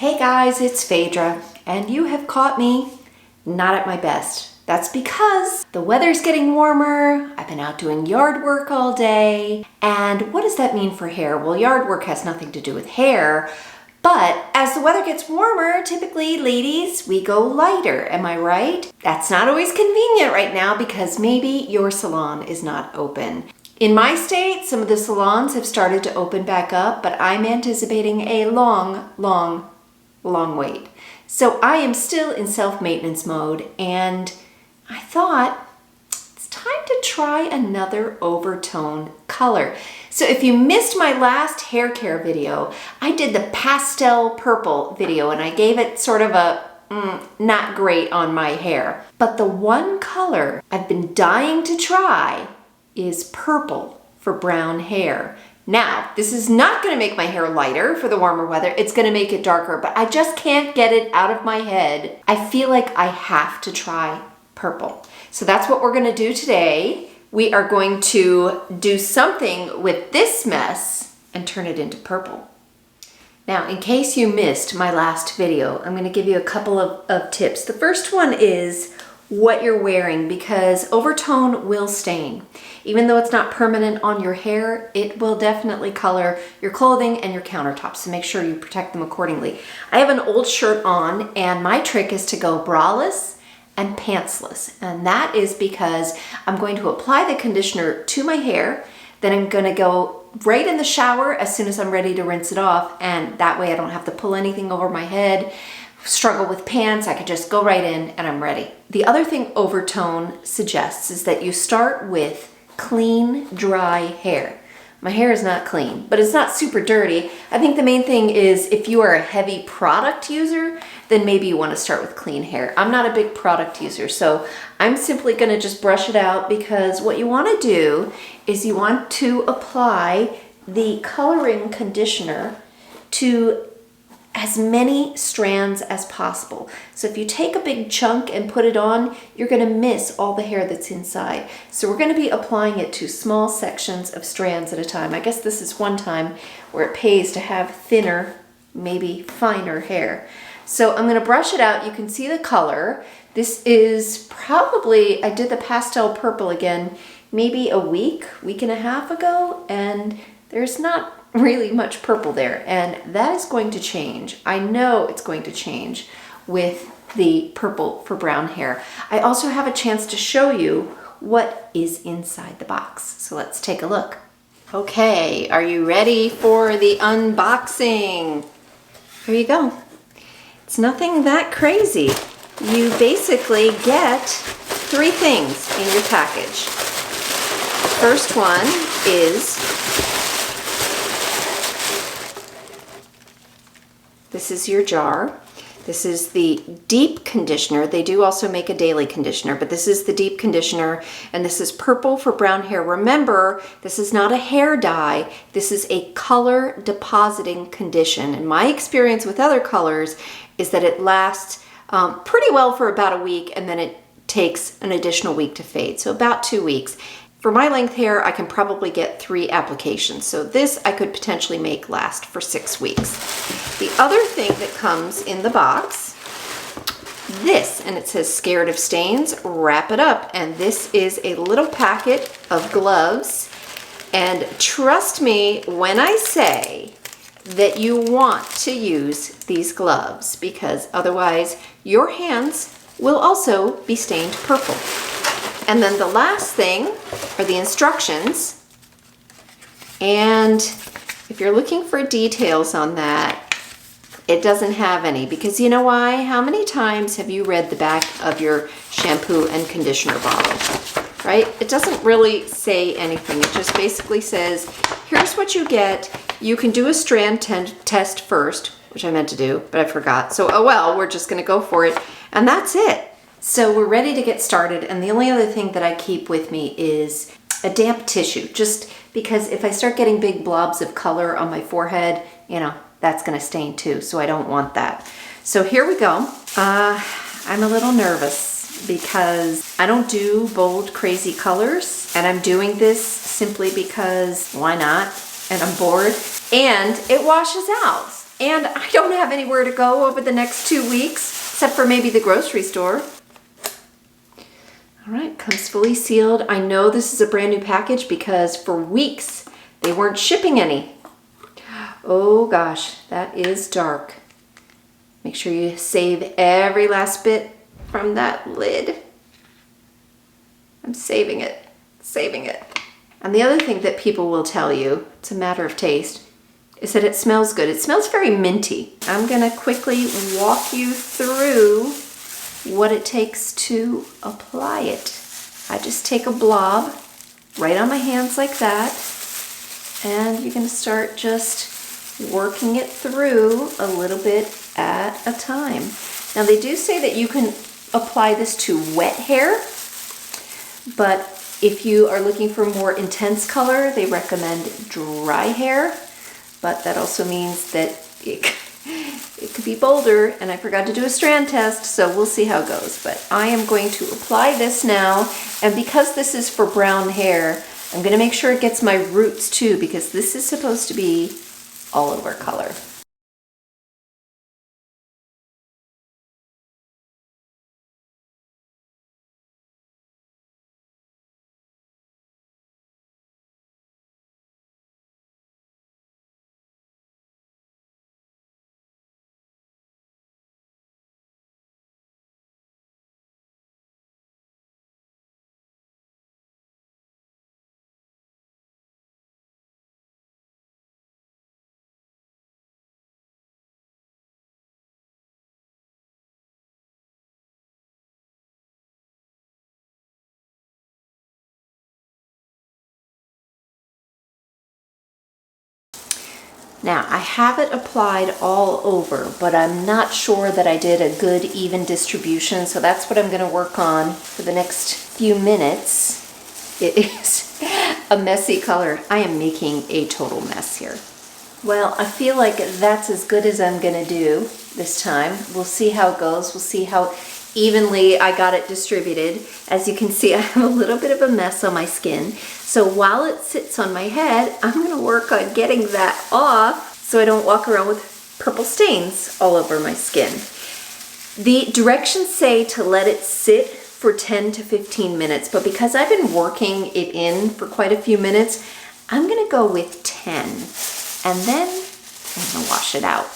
Hey guys, it's Phaedra, and you have caught me not at my best. That's because the weather's getting warmer, I've been out doing yard work all day, and what does that mean for hair? Well, yard work has nothing to do with hair, but as the weather gets warmer, typically, ladies, we go lighter, am I right? That's not always convenient right now because maybe your salon is not open. In my state, some of the salons have started to open back up, but I'm anticipating a long wait. So I am still in self-maintenance mode, and I thought it's time to try another Overtone color. So if you missed my last hair care video, I did the Pastel Purple video, and I gave it sort of a not great on my hair. But the one color I've been dying to try is purple for brown hair. Now, this is not going to make my hair lighter for the warmer weather. It's going to make it darker, but I just can't get it out of my head. I feel like I have to try purple. So that's what we're going to do today. We are going to do something with this mess and turn it into purple. Now, in case you missed my last video, I'm going to give you a couple of tips. The first one is what you're wearing, because Overtone will stain. Even though it's not permanent on your hair, it will definitely color your clothing and your countertops, so make sure you protect them accordingly. I have an old shirt on, and my trick is to go braless and pantsless, and that is because I'm going to apply the conditioner to my hair, then I'm going to go right in the shower as soon as I'm ready to rinse it off, and that way I don't have to pull anything over my head, struggle with pants. I could just go right in and I'm ready. The other thing Overtone suggests is that you start with clean, dry hair. My hair is not clean, but it's not super dirty. I think the main thing is if you are a heavy product user, then maybe you want to start with clean hair. I'm not a big product user, so I'm simply going to just brush it out, because what you want to do is you want to apply the coloring conditioner to as many strands as possible. So if you take a big chunk and put it on, you're going to miss all the hair that's inside. So we're going to be applying it to small sections of strands at a time. I guess this is one time where it pays to have thinner, maybe finer hair. So I'm going to brush it out. You can see the color. This is probably, I did the Pastel Purple again, maybe a week and a half ago, and there's not really much purple there, and that is going to change. I know it's going to change with the purple for brown hair. I also have a chance to show you what is inside the box. So let's take a look. Okay, are you ready for the unboxing? Here you go. It's nothing that crazy. You basically get 3 things in your package. The first one is this is your jar. This is the deep conditioner. They do also make a daily conditioner, but this is the deep conditioner, and this is purple for brown hair. Remember, this is not a hair dye. This is a color depositing condition. And my experience with other colors is that it lasts pretty well for about a week, and then it takes an additional week to fade. So about 2 weeks. For my length hair, I can probably get 3 applications. So this I could potentially make last for 6 weeks. The other thing that comes in the box, this, and it says scared of stains, wrap it up. And this is a little packet of gloves. And trust me when I say that you want to use these gloves, because otherwise your hands will also be stained purple. And then the last thing are the instructions. And if you're looking for details on that, it doesn't have any, because you know why? How many times have you read the back of your shampoo and conditioner bottle, right? It doesn't really say anything. It just basically says, here's what you get. You can do a strand test first, which I meant to do, but I forgot. So, oh well, we're just gonna go for it. And that's it. So we're ready to get started, and the only other thing that I keep with me is a damp tissue, just because if I start getting big blobs of color on my forehead, you know, that's gonna stain too, so I don't want that. So here we go. I'm a little nervous because I don't do bold, crazy colors, and I'm doing this simply because why not? And I'm bored, and it washes out. And I don't have anywhere to go over the next 2 weeks, except for maybe the grocery store. All right, comes fully sealed. I know this is a brand new package because for weeks they weren't shipping any. Oh gosh, that is dark. Make sure you save every last bit from that lid. I'm saving it, saving it. And the other thing that people will tell you, it's a matter of taste, is that it smells good. It smells very minty. I'm gonna quickly walk you through what it takes to apply it. I just take a blob right on my hands like that, and you're gonna start just working it through a little bit at a time. Now they do say that you can apply this to wet hair, but if you are looking for more intense color, they recommend dry hair, but that also means that it could be bolder, and I forgot to do a strand test, so we'll see how it goes. But I am going to apply this now, and because this is for brown hair, I'm gonna make sure it gets my roots too, because this is supposed to be all over color. Now, I have it applied all over, but I'm not sure that I did a good even distribution, so that's what I'm gonna work on for the next few minutes. It is a messy color. I am making a total mess here. Well, I feel like that's as good as I'm gonna do this time. We'll see how it goes. We'll see how evenly I got it distributed. As you can see, I have a little bit of a mess on my skin. So while it sits on my head, I'm gonna work on getting that off so I don't walk around with purple stains all over my skin. The directions say to let it sit for 10 to 15 minutes, but because I've been working it in for quite a few minutes, I'm gonna go with 10, and then I'm gonna wash it out.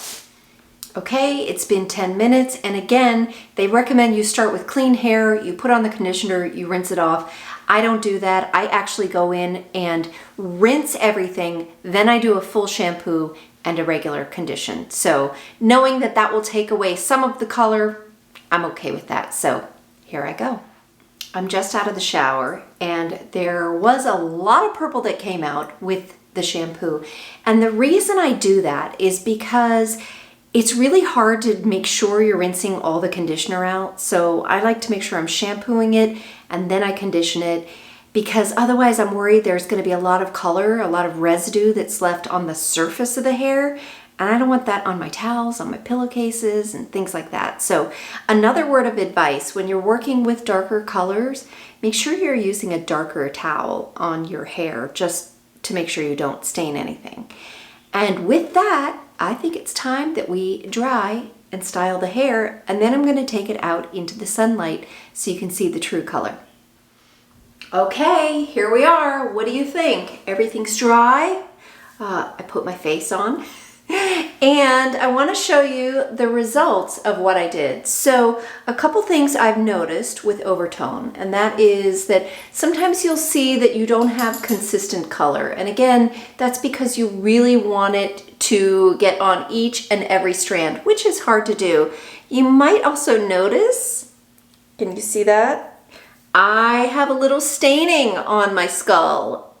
Okay, it's been 10 minutes, and again, they recommend you start with clean hair, you put on the conditioner, you rinse it off. I don't do that. I actually go in and rinse everything, then I do a full shampoo and a regular condition. So knowing that that will take away some of the color, I'm okay with that. So here I go. I'm just out of the shower, and there was a lot of purple that came out with the shampoo. And the reason I do that is because it's really hard to make sure you're rinsing all the conditioner out. So I like to make sure I'm shampooing it and then I condition it, because otherwise I'm worried there's going to be a lot of color, a lot of residue that's left on the surface of the hair. And I don't want that on my towels, on my pillowcases, and things like that. So another word of advice, when you're working with darker colors, make sure you're using a darker towel on your hair just to make sure you don't stain anything. And with that, I think it's time that we dry and style the hair, and then I'm going to take it out into the sunlight so you can see the true color. Okay, here we are. What do you think? Everything's dry. I put my face on. And I want to show you the results of what I did. So a couple things I've noticed with Overtone, and that is that sometimes you'll see that you don't have consistent color. And again, that's because you really want it to get on each and every strand, which is hard to do. You might also notice, can you see that? I have a little staining on my skull.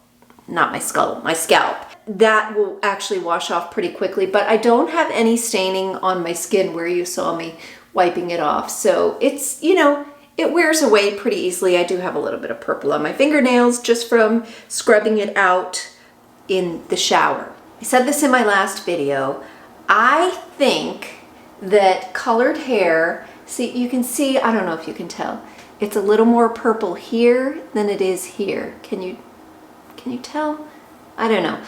Not my skull, my scalp. That will actually wash off pretty quickly, but I don't have any staining on my skin where you saw me wiping it off. So it's, you know, it wears away pretty easily. I do have a little bit of purple on my fingernails just from scrubbing it out in the shower. I said this in my last video. I think that colored hair, see, you can see, I don't know if you can tell, it's a little more purple here than it is here. Can you tell? I don't know.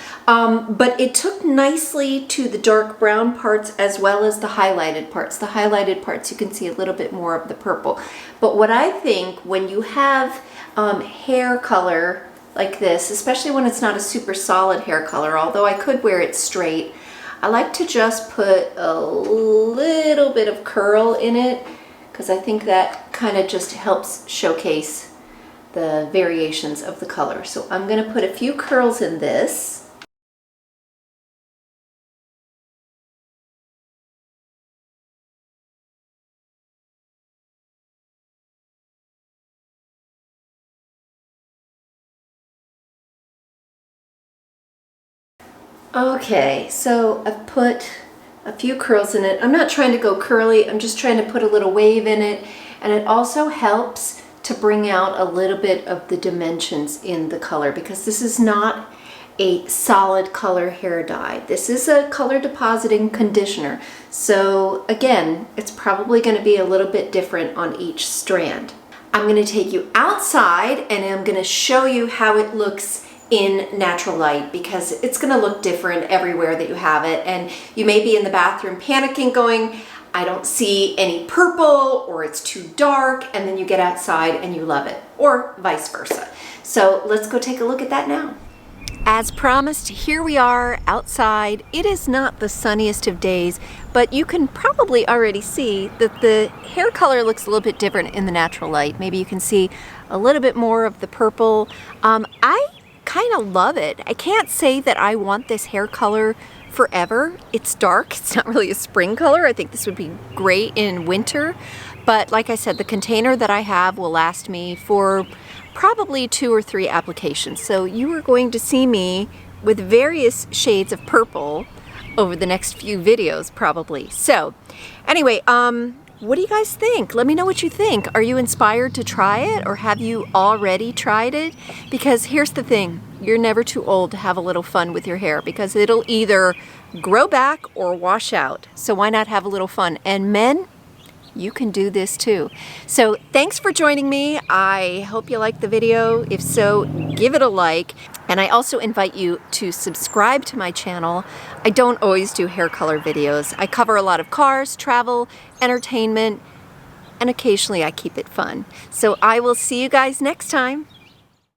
But it took nicely to the dark brown parts as well as the highlighted parts. The highlighted parts, you can see a little bit more of the purple. But what I think when you have hair color like this, especially when it's not a super solid hair color, although I could wear it straight, I like to just put a little bit of curl in it because I think that kind of just helps showcase the variations of the color. So I'm going to put a few curls in this. Okay, so I've put a few curls in it. I'm not trying to go curly, I'm just trying to put a little wave in it, and it also helps to bring out a little bit of the dimensions in the color because this is not a solid color hair dye. This is a color depositing conditioner. So again, it's probably going to be a little bit different on each strand. I'm going to take you outside and I'm going to show you how it looks in natural light because it's going to look different everywhere that you have it, and you may be in the bathroom panicking going, I don't see any purple, or it's too dark, and then you get outside and you love it, or vice versa. So let's go take a look at that now. As promised, here we are outside. It is not the sunniest of days, but you can probably already see that the hair color looks a little bit different in the natural light. Maybe you can see a little bit more of the purple. I kind of love it. I can't say that I want this hair color forever. It's dark. It's not really a spring color. I think this would be great in winter. But like I said, the container that I have will last me for probably 2 or 3 applications. So you are going to see me with various shades of purple over the next few videos probably. So anyway, what do you guys think? Let me know what you think. Are you inspired to try it, or have you already tried it? Because here's the thing, you're never too old to have a little fun with your hair because it'll either grow back or wash out. So why not have a little fun? And men, you can do this too. So thanks for joining me. I hope you liked the video. If so, give it a like. And I also invite you to subscribe to my channel. I don't always do hair color videos. I cover a lot of cars, travel, entertainment, and occasionally I keep it fun. So I will see you guys next time.